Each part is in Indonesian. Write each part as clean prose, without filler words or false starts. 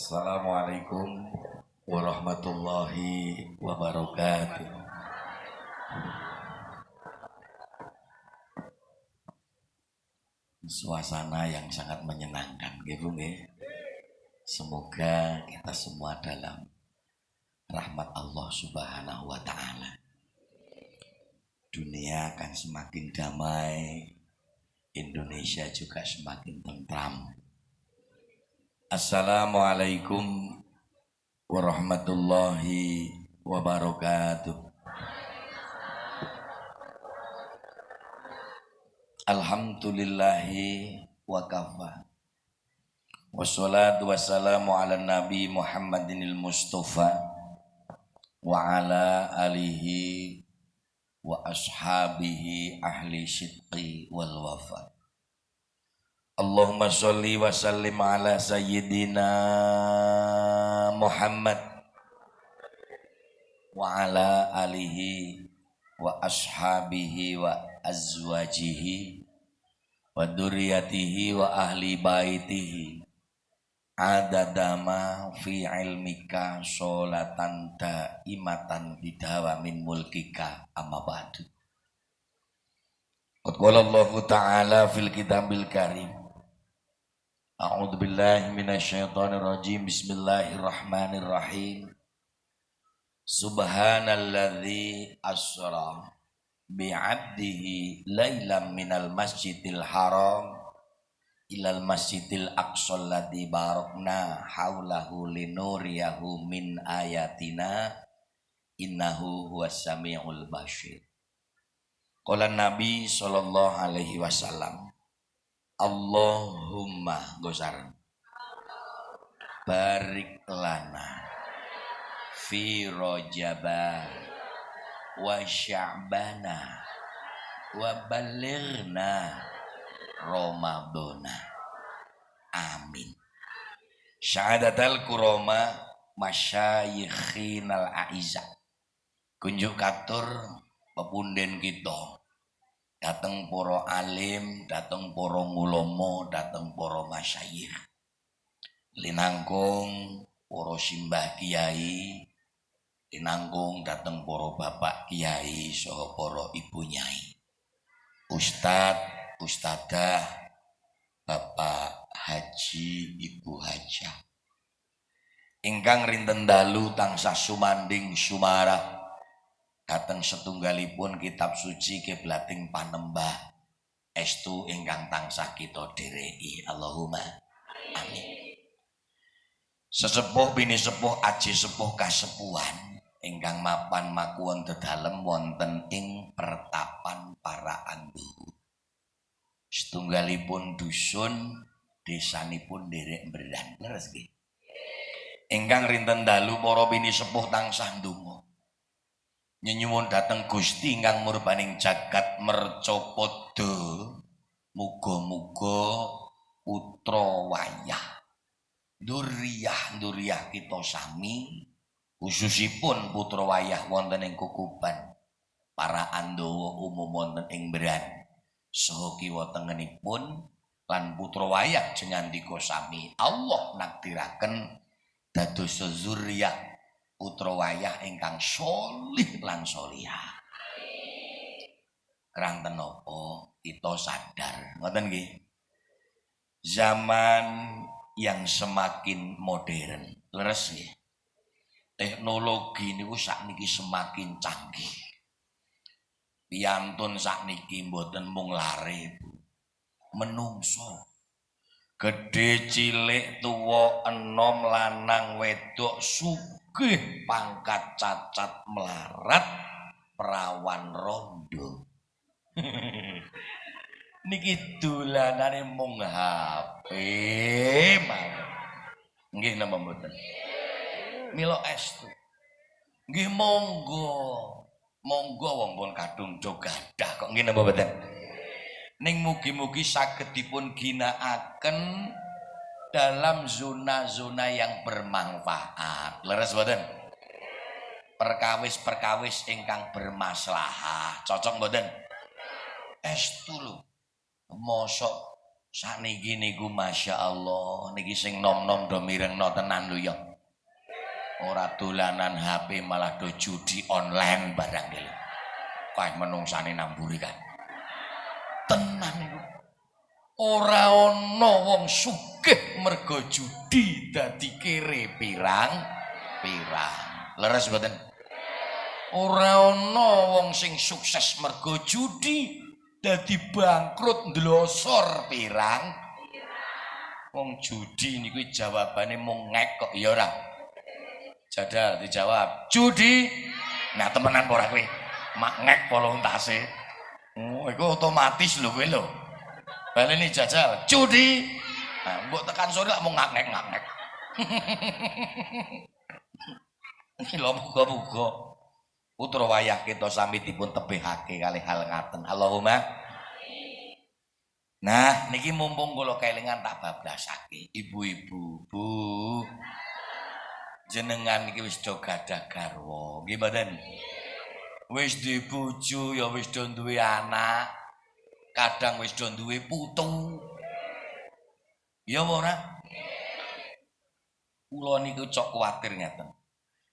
Assalamualaikum warahmatullahi wabarakatuh. Suasana yang sangat menyenangkan, gitu nggih. Semoga kita semua dalam rahmat Allah Subhanahu wa taala. Dunia akan semakin damai, Indonesia juga semakin tentram. Assalamualaikum warahmatullahi wabarakatuh. Alhamdulillahi wa kafa. Wassalatu wassalamu ala nabi Muhammadinil Mustafa wa ala alihi wa ashabihi ahli sidqi wal wafa. Allahumma sholli wa sallim ala sayyidina Muhammad wa ala alihi wa ashabihi wa azwajihi wa duriyatihi wa ahli baitihi adadama fi ilmika sholatan daimatan bidawa min mulkika amma ba'du. Qala Allah Ta'ala fil kitabil karim. A'udzu billahi minasyaitonir rajim. Bismillahirrahmanirrahim. Subhanalladzi asra bi'abdihi lailam minal masjidil haram ilal masjidil aqsal ladzi barakna haulahu linuriyahu min ayatina innahu huwas samiul basir. Qala Nabi sallallahu alaihi wasallam, Allahumma gosar barik lana fi rajaba wa sya'bana wa balighna Ramadana. Amin. Syahadatal kurama masyayikhinal aiza. Kunjuk katur pepunden kita. Dateng poro alim, dateng poro ngulomo, dateng poro masyayikh. Linangkung poro simbah kiai, linangkung dateng poro bapak kiai, soho poro ibu nyai. Ustadz, ustadzah, bapak haji, ibu hajah. Ingkang rinten dalu tansah sumanding sumarah dateng setunggalipun kitab suci kiblating panembah estu ingkang tansah kita dhereki. Allahumma amin. Sesepuh bini sepuh aji sepuh kasepuhan ingkang mapan makuwon dedalem wonten ing pertapan para anduhu. Setunggalipun dusun desanipun derek Mberdan. Leres nggih. Ingkang rinten dalu para bini sepuh tansah ndonga nyenyuwun dateng Gusti ingkang murbaning jagat mercapada muga-muga putra wayah duriyah kita sami khususipun putra wayah wonten ing Kukuban para Andawa umum wonten ing Mberan saha kiwa tengenipun lan putra wayah jengandika sami Allah nakdiraken dados zuriyah putra wayah ingkang sholih lan sholihah. Kranten napa kita sadar ngoten nggih. Zaman yang semakin modern, leres nggih. Teknologi niku sakniki semakin canggih. Piyantun sakniki mboten mung lare, menungso. Gedhe cilik tuwa enom lanang wedok sugih pangkat cacat melarat perawan rondo. Niki dolanane mung HP mawon. Nggih napa mboten? Mila estu. Nggih monggo. Monggo wong pun kadung do gadah kok nggih napa mboten? Ning mugi-mugi saged dipun ginakaken dalam zona-zona yang bermanfaat. Leres mboten? Perkawis-perkawis ingkang bermaslahah. Cocok mboten? Estu lho. Mosok Sakniki niku Masya Allah niki sing nom-nom do mirengno tenan lho ya. Ora dolanan HP malah do judi online barang lho. Kae menungsane namburi kan. Tenan niku. Ora ana wong sugih mergo judi dadi kere pirang-pirang. Leres mboten? Ora ana wong sing sukses mergo judi dadi bangkrut ndlosor pirang. Wong judi niku jawabane mung ngek kok ya ora. Jadal dijawab, judi. Nah temenan ora kowe? Mak ngek volontase. Oh, iku otomatis lho kowe lho. Baleni jajal, judi. Nah, mbok tekan sore lak mau ngak-ngek. Iki lho muga-muga putra wayah kita sami dipun tebihake kalih hal ngaten. Allahumma. Nah, niki mumpung kula kelingan tak bablasake. Ibu-ibu, Bu. Jenengan iki wis do gadah garwa. Nggih mboten? Wis duwe bojo ya wis do duwe anak. Kadang wis do duwe putu. Ya ora? Kula niku cok kuwatir ngeten.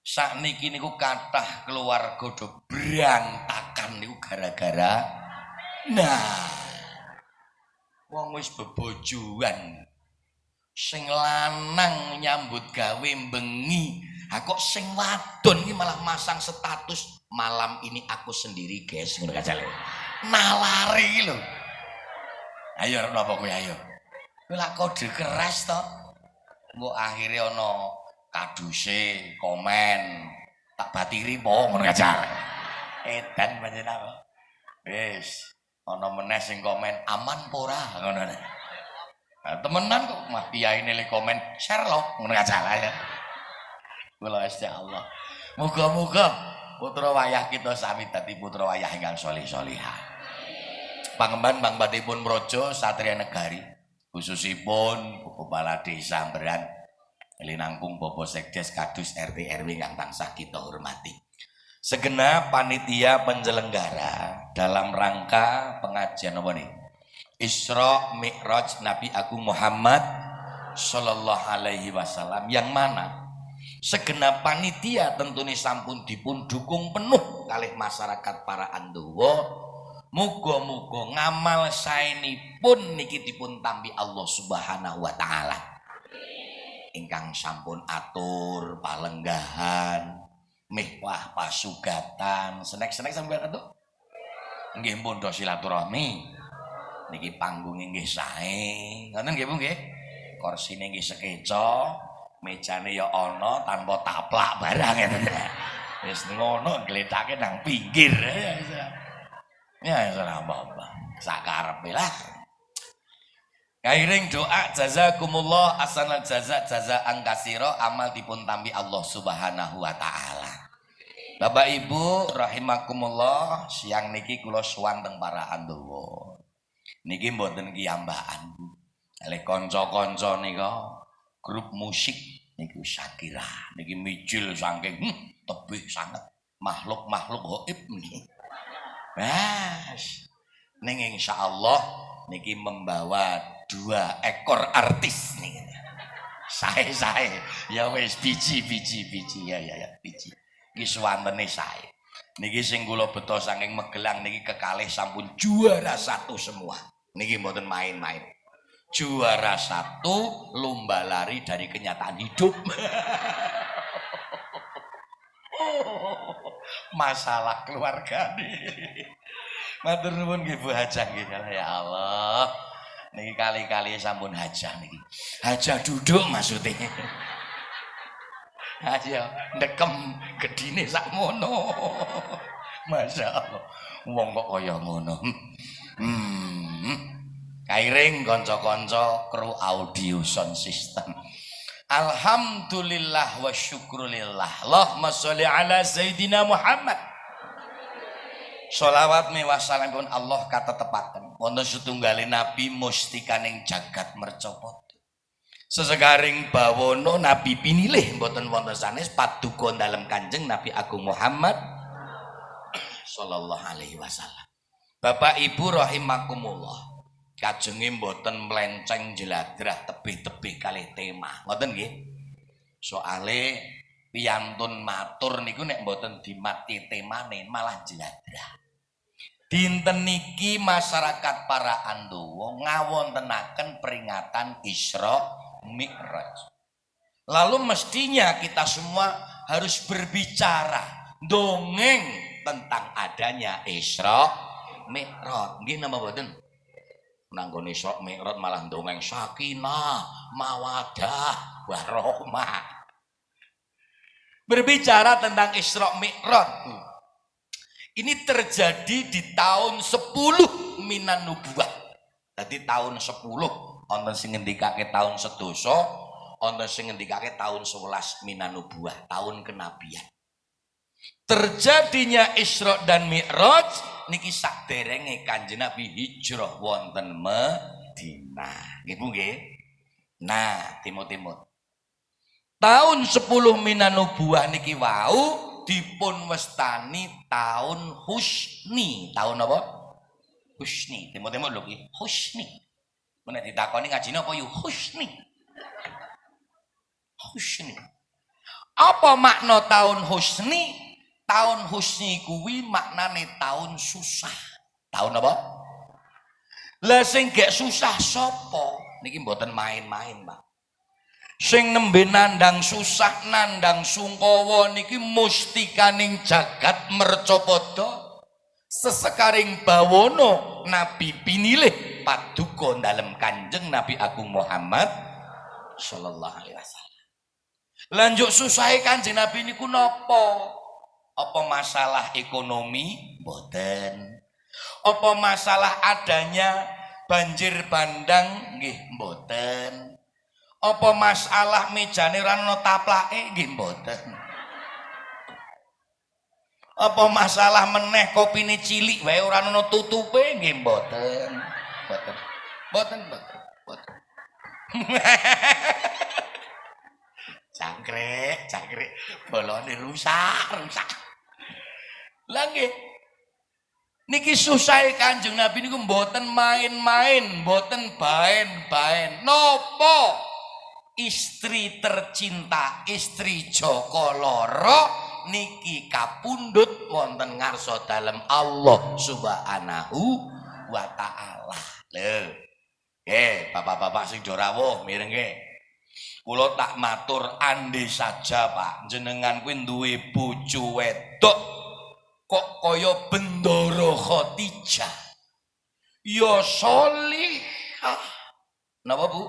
Sakniki niku kathah keluarga do berantakan niku gara-gara wong wis bebojoan. Sing lanang nyambut gawe bengi. Ha kok sing wadon iki malah masang status malam ini aku sendiri, guys. Ngono kajale. Nalare iki lho. Ayo napa kowe ayo. Kowe lak kode keras to. Mbok akhire ana kaduse komen tak batiri po ngono kajale. Edan panjenengan. Wis ana meneh sing komen aman apa ora ngono. Nah, temenan kok mah piyaine le komen Sherlock ngono kajale ya. Kula Allah. Muga-muga putra wayah kita sami dadi putra wayah ingkang saleh-salehah. Pangemban Bang Batipun Mrojo Satria Negari khususipun Kepala Desa Beran Linangkung Bapak Sekdes Kadus RT RW ingkang tansah kita hormati. Segenap panitia penyelenggara dalam rangka pengajian apa nih? Isra Mi'raj Nabi Agung Muhammad Sallallahu Alaihi Wasallam, yang mana segenap panitia tentunya sampun dipun dukung penuh kalih masyarakat para Andowo. Muga-muga ngamal saenipun niki dipun tampi Allah Subhanahu wa taala. Ingkang sampun atur palenggahan, mewah pasugatan, senek-senek sampeyan itu. Nggih pun do silaturahmi. Niki panggung nggih sae. Ngoten nggih Bu nggih. Korsine nggih sekeca, mejane ya ana tanpa taplak barang ngeten. Wis ngono gletake nang pinggir. Ya ora apa-apa. Sakarepe lah. Kairing doa jazakumullah ahsanal jazaan katsira, amal dipun tampi Allah Subhanahu wa taala. Bapak Ibu rahimakumullah, siang niki kula suwanteng para Andowo. Niki mboten kiyambakan. Kalih kanca-kanca nika grup musik niku Shakira niki mijil saking tebih sanget makhluk-makhluk gaib niki. Mas, ning insyaallah niki membawa 2 ekor artis niki. Sae-sae ya wis biji ya biji. Iki suwantene sae. Niki sing kula beto saking Magelang niki kekalih sampun juara 1 semua. Niki mboten main-main. Juara 1 lomba lari dari kenyataan hidup. Masalah keluarga nih. Matur nuwun nggih Bu Hajah nggih. Ya Allah. Niki kali-kali sampun hajah niki. Hajah duduk maksudnya. Ayo ndekem gedine sakmono. Masya Allah. Wong kok kaya ngono. Kairing kanca-kanca kru audio sound system. Alhamdulillah wa syukrulillah. Allahumma sholli ala Sayyidina Muhammad. Sholawat mewah salam pun Allah katetepaken wonten setunggalé nabi mustikaning jagat mercopot. Sesegaring bawono nabi pinilih mboten wonten sanes paduka dalem Kanjeng Nabi Agung Muhammad sallallahu alaihi wasallam. Bapak Ibu rahimakumullah. kajenge mboten melenceng jeladrah tebih-tebih kalih tema. Ngoten nggih. Soale piyantun matur niku nek mboten dimati temane malah jeladrah. Dinten niki masyarakat para Andowo ngawontenaken peringatan Isra Mi'raj. Lalu mestinya kita semua harus berbicara dongeng tentang adanya Isra Mi'raj. Nggih napa mboten? Nanggone Isra Mi'raj malah dongeng sakinah, mawadah, warahmah. Berbicara tentang Isra Mi'raj. Ini terjadi di tahun 10 Minan Nubuwah. Jadi tahun 10 wonten sing ngendikake tahun sedoso, wonten sing ngendikake tahun 11 Minan Nubuwah, tahun kenabian. Terjadinya Isra dan Mi'raj niki saderenge Kanjeng Nabi hijrah wonten Madinah. Nggih Bu nggih. Nah, timut-timut. Tahun 10 Minan Nubuwah niki wau dipun wastani tahun husni. Tahun apa? Husni. Timut-timut lho iki, husni. Menek ditakoni ngajine apa yu husni? Husni. Apa makna tahun husni? Tahun husni kuwi maknane tahun susah. Tahun apa? Lah sing gek susah sapa? Niki mboten main-main, Pak. Sing nembe nandang susah, nandang sungkawa niki mustikaning jagat mercapada. Sesekaring bawono Nabi pinilih paduka dalem Kanjeng Nabi Agung Muhammad sallallahu alaihi wasallam. Lanjut susahe Kanjeng Nabi niku napa? Apa masalah ekonomi? Mboten. Apa masalah adanya banjir bandang? Nggih mboten. Apa masalah mejane ora ana taplake? Nggih mboten. Apa masalah meneh kopine cilik wae ora ana tutupe? Nggih mboten. Mboten. Mboten, mboten. Cangkrek, bolone rusak. Lah nggih. Niki susahe Kanjeng Nabi niku mboten main-main, mboten baen-baen. Napa? Istri tercinta, istri Joko Loro niki kapundhut wonten ngarsa dalem Allah Subhanahu wa taala. Lho. Bapak-bapak sing do rawuh mireng nggih. Kula tak matur ande saja Pak, jenengan kuwi duwe bojo wedok kok kaya Bendoro Khadijah. Ya sholihah. Napa Bu?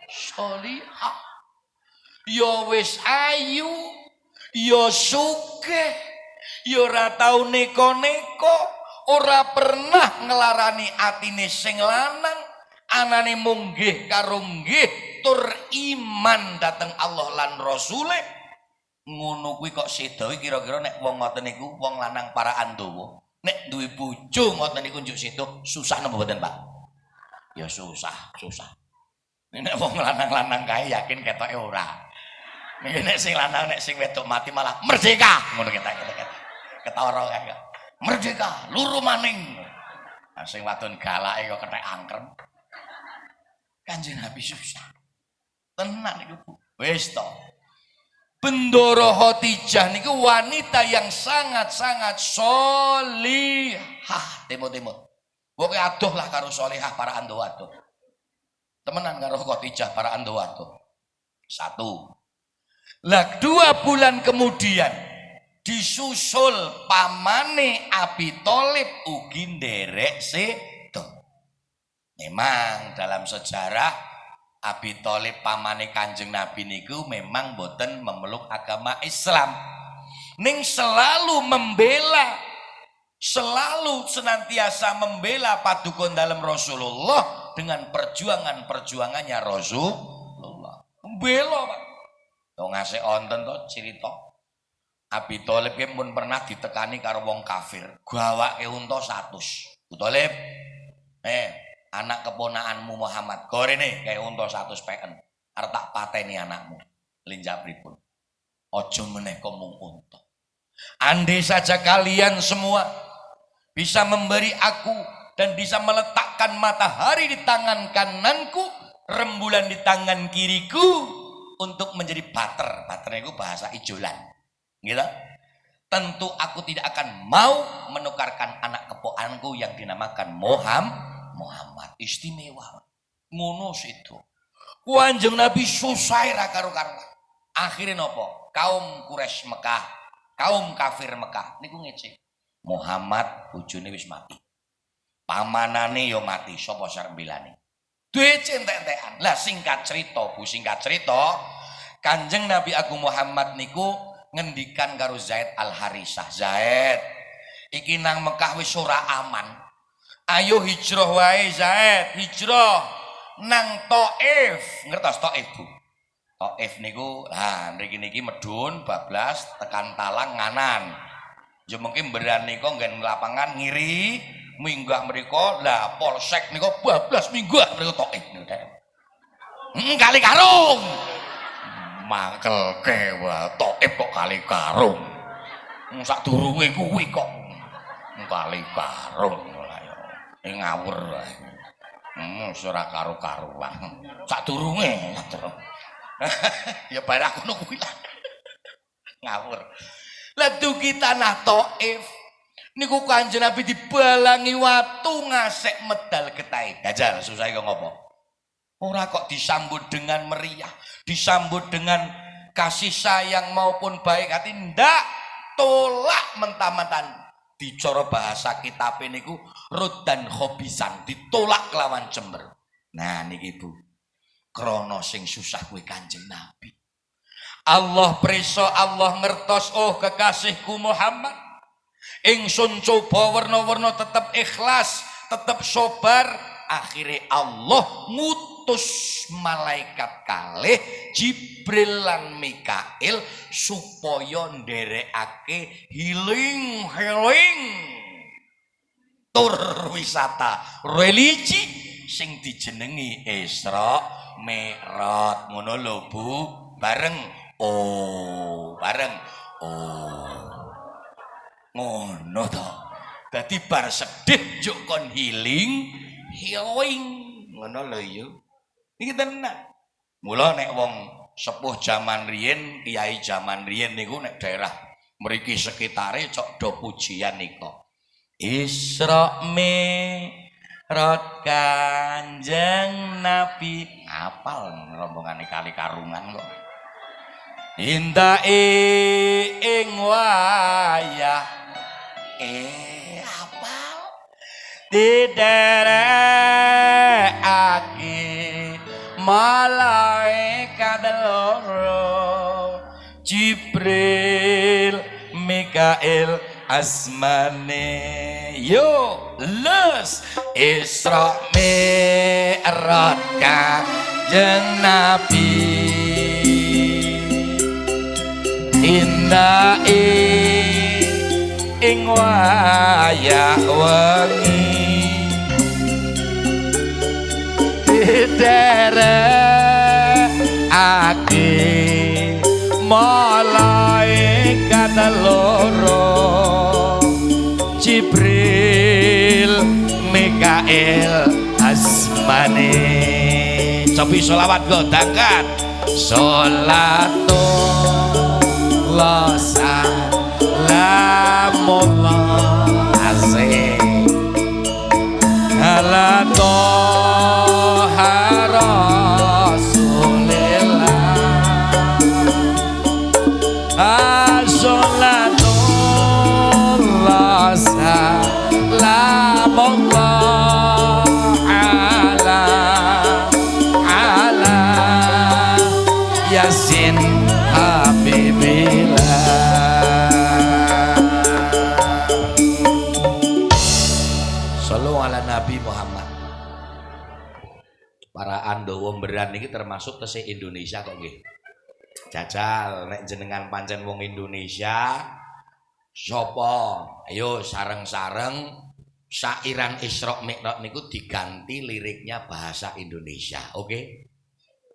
Sholihah. Ya wis ayu, ya sugih, ya ora tau neko-neko, ora pernah ngelarani atine sing lanang, anane munggih karo nggih tur iman dateng Allah lan Rasule. Ngono kuwi kok sedo kira-kira nek wong ngoten niku wong lanang para Andowo nek duwe bojo ngoten niku njuk sedo susah napa mboten Pak? Ya susah. Nek wong lanang-lanang kae yakin ketoke ora. Nek sing lanang nek sing wedok mati malah merdeka ngono ketok. Ketara kae. Merdeka, luru maning. Nah, sing wadon galake kok kethek angkrem. Kanjeng Nabi susah. Tenan niku Bu. Wis to. Bendoro Khadijah niku wanita yang sangat-sangat sholihah. Timut-timut. Pokoke adoh lah karo sholihah para Andowo adoh. Temenan karo Khadijah para Andowo adoh. 1. Lah 2 bulan kemudian disusul pamane Abi Thalib ugi nderek sedo. Memang dalam sejarah Abi Thalib pamane Kanjeng Nabi niku memang boten memeluk agama Islam. Ning selalu membela, selalu senantiasa membela paduka dalam Rasulullah dengan perjuangannya Rasulullah. Membela Pak. Wong ngasih onten to cerita. Abi Thalib ki pun pernah ditekani karo wong kafir. Gawake unta 100. Bu Thalib. Anak keponakanmu Muhammad gorene kayak unta 100 peken arep tak pateni anakmu linjak pripun aja meneh kok mung unta. Andai saja kalian semua bisa memberi aku dan bisa meletakkan menampakkan matahari di tangan kananku, rembulan di tangan kiriku untuk menjadi bater. Baternya itu bahasa ijolan. Gitu. Tentu aku tidak akan mau menukarkan anak keponakanku yang dinamakan Muhammad. Istimewa. Ngono situ. Kanjeng Nabi susah ra karo-karuan. Akhirnya nopo? Kaum Quraisy Mekah, kaum kafir Mekah niku ngece. Muhammad bojone wis mati. Pamanane yo mati, sapa sareng belane. Duwe entek-entekan. Lah singkat cerita, Bu, singkat cerita, Kanjeng Nabi Agung Muhammad niku ngendikan karo Zaid Al-Harisah. Zaid, iki nang Mekah wis ora aman. Ayo hijrah wae Zaid, hijrah nang Thaif. Ngertos Thaif, Bu? Thaif niku lah mriki niki medun bablas tekan talang nganan. Ya mungkin berani kok nggen lapangan ngiri minggah mriko lah polsek niku bablas minggah mriko Thaif niku. Kali Karung. Mangkel kewa Thaif kok Kali Karung. Sadurunge kuwi kok Kali Karung lha ya. Ngawur wae. Ora karo-karuan. Sadurunge ya bayar aku ngono kuwi lah. Ngawur. Lah dugi tanah Thaif niku Kanjeng Nabi dibalangi watu ngasek medal getahe. Dajal susah kok ngopo? Ora kok disambut dengan meriah, disambut dengan kasih sayang maupun baik hati, ndak, tolak mentah-mentahan. Dicara bahasa kitab niku rudan khobisan, ditolak kelawan jember. Nah niki Bu, krana sing susah kuwi Kanjeng Nabi. Allah preso, Allah ngertos, oh kekasihku Muhammad. Ingsun coba warna-warna tetap ikhlas, tetap sabar. Akhirnya Allah ngutus malaikat kalih Jibril lan Mikail supaya nderekake healing tur wisata religi sing dijenengi Isra Mi'raj. Ngono lho Bu, bareng ngono to. Dadi bar sedih juk kon healing ngono lho yo. Iki tenan. Mula nek wong sepuh jaman riyin, kiai jaman riyin niku nek daerah mriki sekitare cok do pujian nika. Isra Mi'raj Kanjeng Nabi. Apal rombongane Kali Karungan kok. Indah ing wayah apal diderekake malaikat loro Jibril Mikail asmane yo les Isra Mi'raj Kanjeng Nabi indah ing wayah wengi diderekake malaikat loro Jibril Mikail asmane. Cobi sholawat godangkan sholatullah salamullah asik ala toha rasulillah sholatullah salamullah ala yasin habibillah. Nabi Muhammad. Para Andawa beran ini termasuk tesih Indonesia kok nggih. Jajal nek jenengan pancen wong Indonesia sapa? Ayo sareng-sareng sairan Isra Mi'raj niku diganti liriknya bahasa Indonesia. Oke?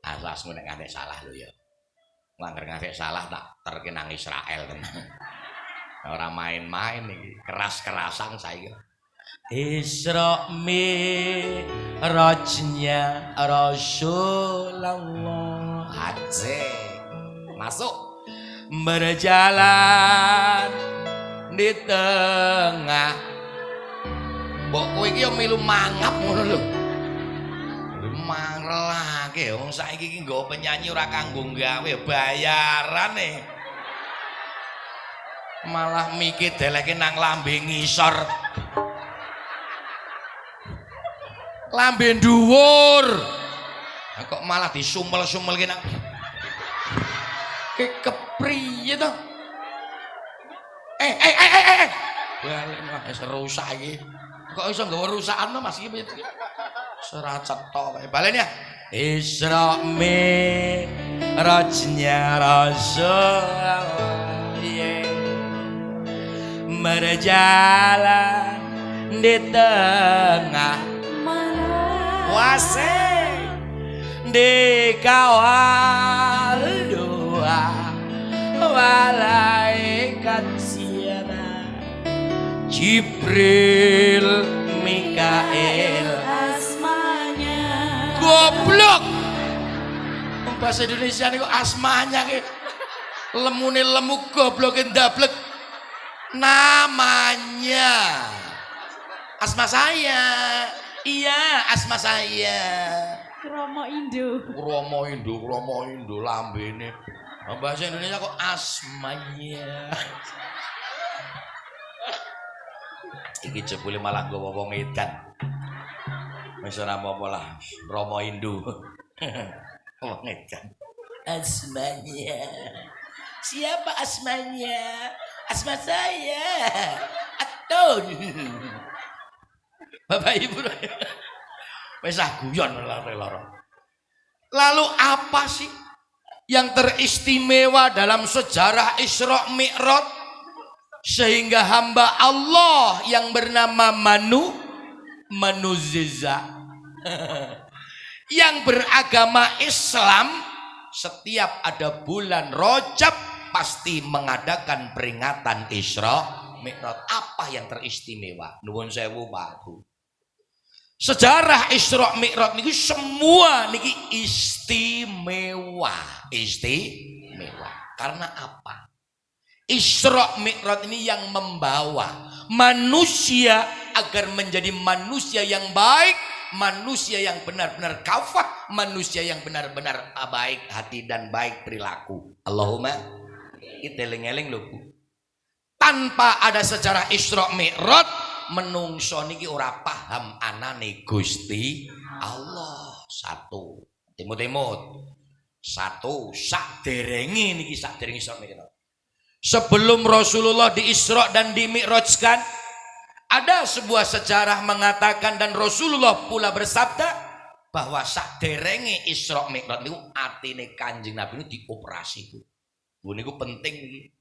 Asas nek nganti salah lho ya. Langgar nganti salah tak terkenang Israel tenan. Ora main-main iki, keras-kerasan saiki. Isra Mi'rajnya Rasulullah. Asik. Masuk. Berjalan di tengah. Mbok kowe iki yo milu mangap ngono lho. Mangrelake wong saiki iki nggawa penyanyi ora kanggo gawe bayarane. Malah mikir deleke nang lambe ngisor. Lambe dhuwur. Kok malah disumel-sumelke nang kepriye to? Balik mah wis rusak iki. Kok iso nggawa rusakan to Mas iki? Ora cetok kae. Balen ya. Isra Mi'rajnya Rasulullah. Berjalan di tengah wase dikawal dua malaikat siana Jibril Mikail asmanya goblok bahasa Indonesia niku asmanya ki lemune lemu gobloke ndablek namanya asma saya. Iya, asma saya. Kromo Indo lambene. Bahasa Indonesia kok asmanya. Iki jebule malah nggawa wong edan. Wis ora apa-apa lah, Romo Indo. Wong edan. Asmanya. Siapa asmanya? Asma saya. Aton. Bapak Ibu. Wis guyon lara-lara. Lalu apa sih yang teristimewa dalam sejarah Isra Mi'raj sehingga hamba Allah yang bernama Manuziza yang beragama Islam setiap ada bulan Rajab pasti mengadakan peringatan Isra Mi'raj. Apa yang teristimewa? Nuwun sewu Pak. Sejarah Isra Mi'raj niki semua niki istimewa. Karena apa? Isra Mi'raj ini yang membawa manusia agar menjadi manusia yang baik, manusia yang benar-benar kafah, manusia yang benar-benar baik hati dan baik perilaku. Allahumma kita eling-eling lho Bu. Tanpa ada sejarah Isra Mi'raj menungso niki ora paham anane Gusti Allah. Satu. Timut-timut. Satu, sakderenge niki sakderenge Isra Mi'raj. Sebelum Rasulullah di Isra dan di Mi'rajkan, ada sebuah sejarah mengatakan dan Rasulullah pula bersabda bahwa sakderenge Isra Mi'raj niku atine Kanjeng Nabi niku dioperasi Bu. Bu niku penting niki.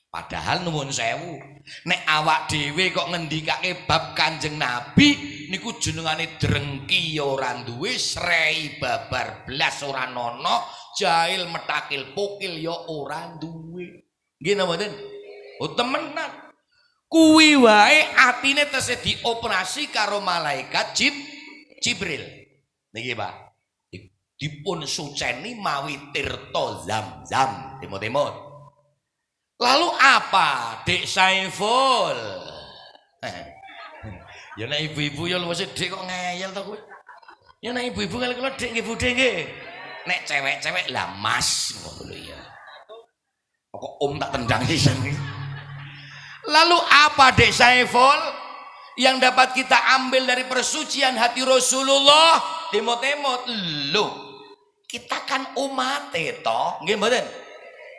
Padahal nuwun sewu, nek awak dhewe kok ngendikake bab Kanjeng Nabi niku jenengane drengki ya ora duwe, srei babar blas ora nono, jahil metakil pukil ya ora duwe. Nggih napa mboten? Oh temenan. Kuwi wae atine tesih dioperasi karo malaikat Jibril. Niki Pak. Dipun suceni mawi tirta Zam-Zam, timut-timut. Lalu apa Dek Saiful? Ya nek ibu-ibu ya luwes Dek kok ngeyel to kowe. Ya nek ibu-ibu kalau Dek nggih Budhe nggih. Nek cewek-cewek lah Mas ngono lho ya. Kok tak tendang sisan iki. Lalu apa Dek Saiful yang dapat kita ambil dari persucian hati Rasulullah? Timot-timot lho. Kita kan umat to, nggih mboten?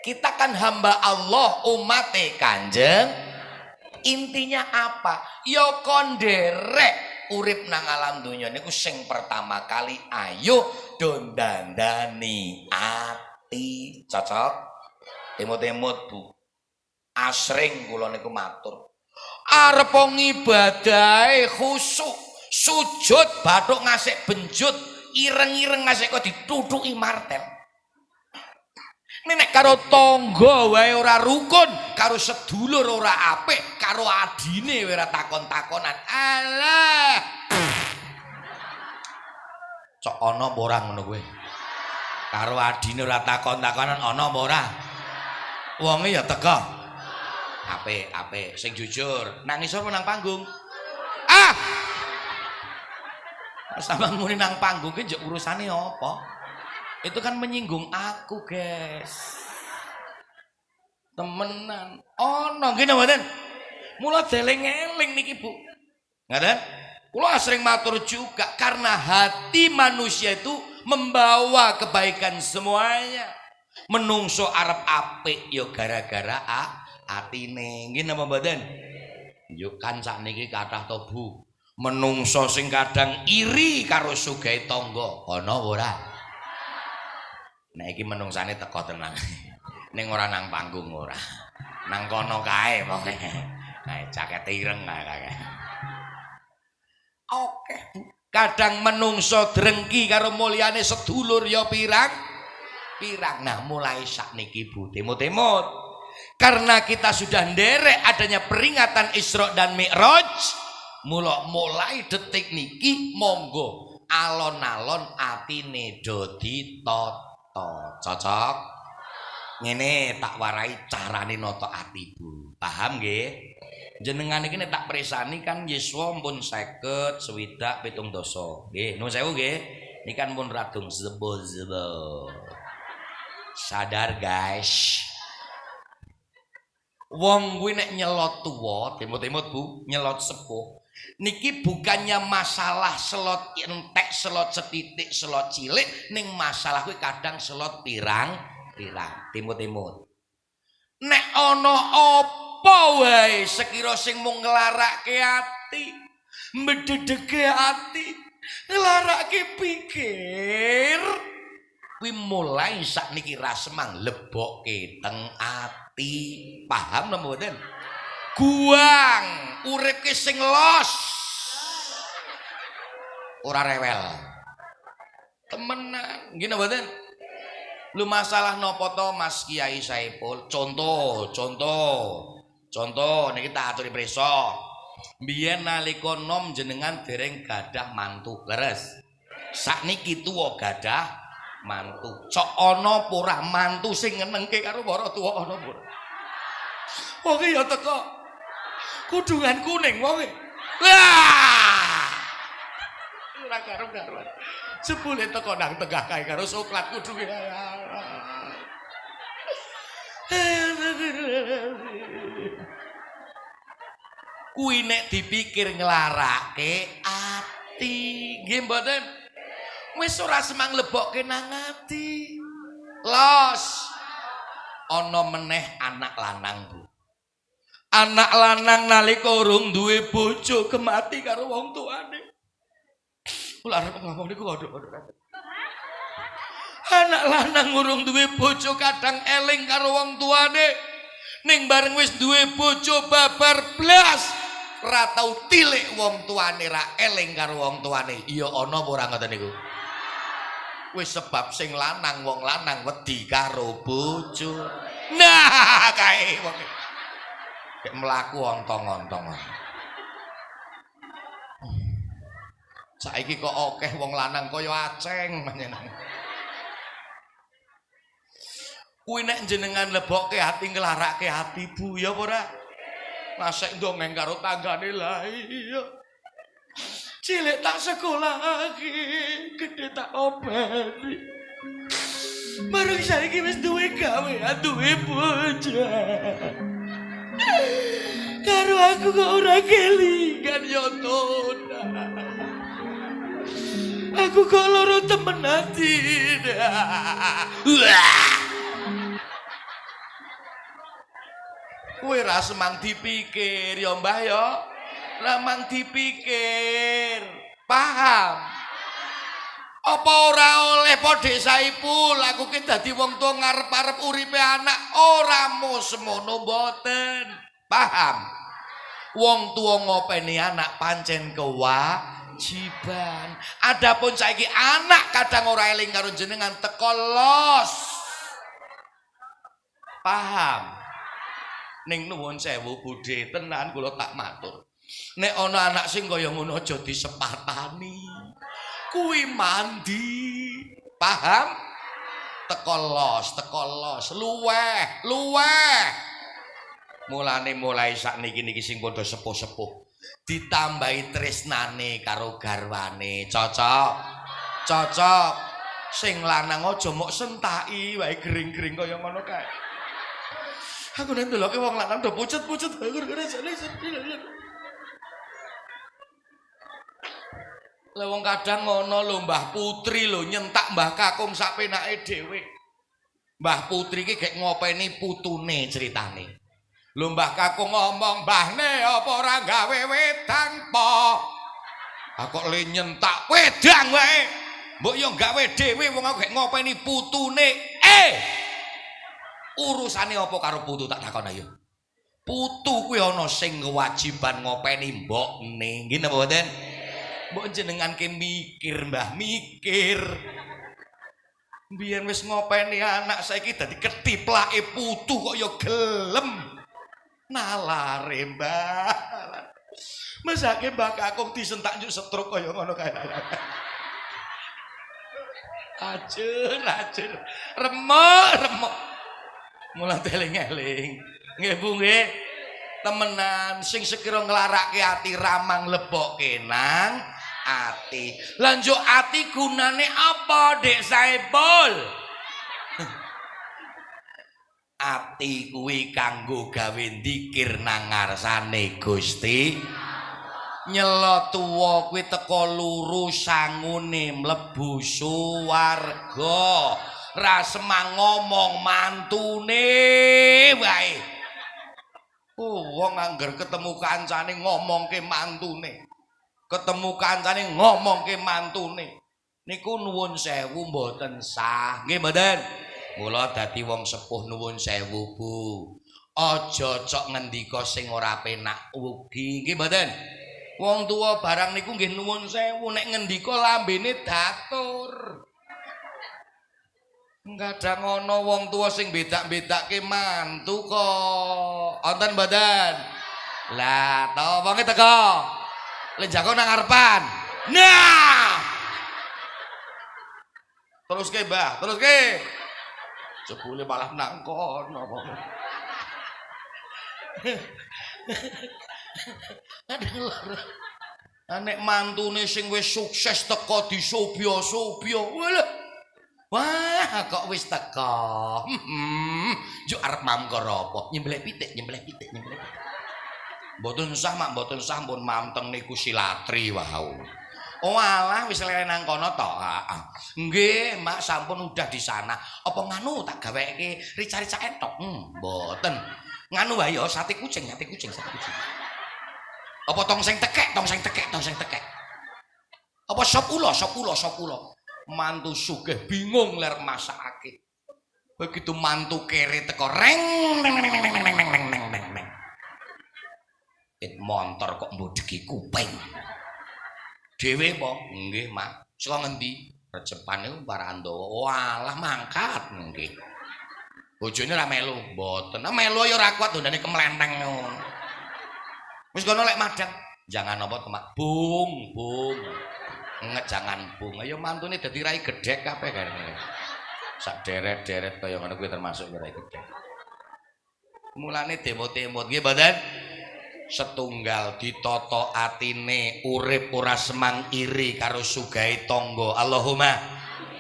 Kita kan hamba Allah, umat Kanjeng. Intinya apa? Yo konderek urip nang alam dunya niku sing pertama kali ayo dondandani ati. Cocok? Temut-temut Bu. Asring kula niku matur. Arep ngibadahe khusyuk, sujud bathuk ngasik benjut, ireng-ireng ngasik kok ditutuki martel. Nek karo tangga wae ora rukun, karo sedulur ora apik, karo adine ora takon-takonan. Alah. Cok ana apa ora ngono kowe? Karo adine ora takon-takonan ana apa ora? Wonge ya teko. Apik, sing jujur. Nang isor nang panggung? Ah. Sampeyan muni nang panggung ki njok urusane apa? Itu kan menyinggung aku, guys. Temenan. Ono nggih mboten? Mula deleng-eling niki, Bu. Ngaten? Kula sering matur juga karena hati manusia itu membawa kebaikan semuanya. Menungso arep apik ya gara-gara atine. Nggih napa mboten? Yo kan sakniki kathah to, Bu. Menungso sing kadang iri karo sugih tangga. Ana ora? Nek iki menungsane teko tenang. Ning ora nang panggung ora. Nang kono kae pokoke. Kae jakete ireng kae. Oke, Bu. Kadang menungso drengki karo mulyane sedulur ya pirang. Nah, mulai sakniki Bu Timut-timut. Karena kita sudah nderek adanya peringatan Isra dan Mi'raj, mulai detik niki monggo alon-alon atine do ditata. Cocok? Ngene tak warai carane nata ati, Bu. Paham nggih? Jenengan iki nek tak presani kan yuswa pun 50, 60, 70. Nggih, nuwun sewu nggih. Niki kan pun radung zebo-zebo. Sadar, guys. Wong kuwi nek nyelot tuwa, timut-timut Bu, nyelot sepuh. Niki bukannya masalah selot entek, selot setitik, selot cilik, ning masalah kuwi kadang selot pirang-pirang. Timut-timut. Nek ana apa wae sekira sing mung nglarake ati, mbedhedheke ati, nglarake pikir, kuwi mulai sakniki rasemang lebokke teng ati. Paham napa mboten? Guang uripke sing los. Ora rewel. Temenan, nggih napa mboten? Lu masalah napa to Mas Kiai Saipul? Contoh niki tak aturi prisa. Biyen nalika nom jenengan dereng gadah mantu, leres. Sakniki tuwa gadah mantu. Cok ana apa ora mantu sing ngenengke karo para tuwa ana apa? Wong ya teko. Kudungan kuning wong. Wah! Ora karo-karuan. Sepule teko nang tengah kae karo coklat kudunge. Kuwi nek dipikir nglarake ati, nggih mboten? Wis ora semang lebokke nang ati. Los. Ana meneh anak lanang, Bu. Anak lanang nalika urung duwe bojo kemati karo wong tuane. Kula arep ngomong niku waduh. Anak lanang urung duwe bojo kadang eling karo wong tuane. Ning bareng wis duwe bojo babar blas, ora tau tilik wong tuane, ra eling karo wong tuane. Iya ana apa ora ngoten niku? Wis sebab sing lanang wong lanang wedi karo bojo. Nah, kae wong kek mlaku ontong-ontong. Saiki kok akeh wong lanang kaya aceng panjenengan. Kuwi nek jenengan lebokke ati nglarake ati Bu ya apa ora? Masek ndongeng karo tanggane lah iya. Cilik tak sekolahake, gedhe tak obati. Marang saiki wis duwe gawe, duwe bojo. Karo aku kok ora kelingan ya Tona. Aku kok loro temen ati. Kowe ra semang dipikir ya Mbah ya. Lah mang dipikir. Paham? Apa ora oleh Podhe Saipul aku ki dadi wong tuwa ngarep-arep uripe anak ora semono mboten. Paham? Wong tuwa ngopeni anak pancen kewajiban. Adapun saiki anak kadang ora eling karo jenengan teko los. Paham? Ning nuwun sewu budhe tenan kula tak matur. Nek ana anak sing kaya ngono aja disepatani. Kuwi mandi. Paham? Teko los, luweh. Mulane mulai sakniki niki sing padha sepuh-sepuh ditambahi tresnane karo garwane. Cocok. Sing lanang aja mok sentaki wae gering-gering kaya ngono kae. Aku nek ndeloke wong lanang do pucet-pucet Lah wong kadang ngono lho Mbah Putri lho nyentak Mbah Kakung sak penake dhewe. Mbah Putri iki gek ngopeni putune ceritane. Lho Mbah Kakung ngomong, "Mbahne apa ora gawe wedang po?" Kok le nyentak wedang wae. Mbok yo gawe dhewe wong aku gek ngopeni putune. Urusane apa karo putu tak takon ayo. Putu kuwi ana sing kewajiban ngopeni mbokne. Nggih napa mboten? Mbok jenengan ke mikir, Mbah, mikir. Biyen wis ngopeni anak saiki dadi ketiplake putu kok ya gelem. Nalare, Mbah. Mesake Mbah Kakung disentak njuk stroke kaya ngono kae. Ajur. Remuk. Mula eling-eling. Nggih Bu nggih. Temenan sing sekira nglarake ati ramang lebokke nang ati. Lanjut ati gunane apa, Dek Saipul? Ati kuwi kanggo gawe dzikir nang ngarsane Gusti. Nyela tuwa kuwi teka luru sangune mlebu suwarga. Ra semang ngomong mantune wae. Wong angger ketemu kancane ngomongke mantune. Ketemu kancane ngomongke mantune. Niku nuwun sewu mboten sah. Nggih mboten? Mula dadi wong sepuh nuwun sewu, Bu. Aja cok ngendika sing ora penak ugi. Nggih mboten? Wong tuwa barang niku nggih nuwun sewu nek ngendika lambene datur. Kadang ana wong tuwa sing bedak-bedake mantu kok. Wonten mboten? Lah, ta wonge teko. Lenjako nang ngarepan. Nah. Teruske, Mbah, teruske. Jebule malah nang kono. Nek mantune sing wis sukses teko disobya-sobya. Wah, kok wis teko. Juk arep mamkara apa? Nyemblek pitik. Mboten sah, Mak, mboten sah pun mamteng niku silatri wau. Oh alah wis lere nang kono to. Nggih, Mak, sampun udah di sana. Apa nganu tak gaweke rica-rica entok? Mboten. Nganu wae ya sate kucing. Apa tong sing tekek? Apa sop ula? Mantu sugih bingung ler masakake. Begitu mantu kere teko reng. Montor kok mbodhegi kuping. Dhewe po? Nggih, Mak. Saka ngendi? Rejepan niku Parandawa. Walah mangkat nggih. Bojone ra melu, mboten. Melu ya ora kuat dondane kemlenteng ngono. Wis kono lek madang. Jangan apa to, Mak? Bung. Jangan bung. Ayo mantune dadi rai gedhek kabeh kan. Sak deret-deret kaya ngono kuwi termasuk rai gedhek. Mulane demo-demo nggih mboten? Setunggal ditata atine urip ora semang iri karo sugahe tangga. Allahumma.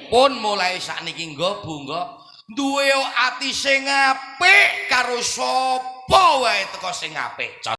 Pun mulai sakniki nggo Bu nggo duwe ati sing apik karo sapa wae teko sing apik.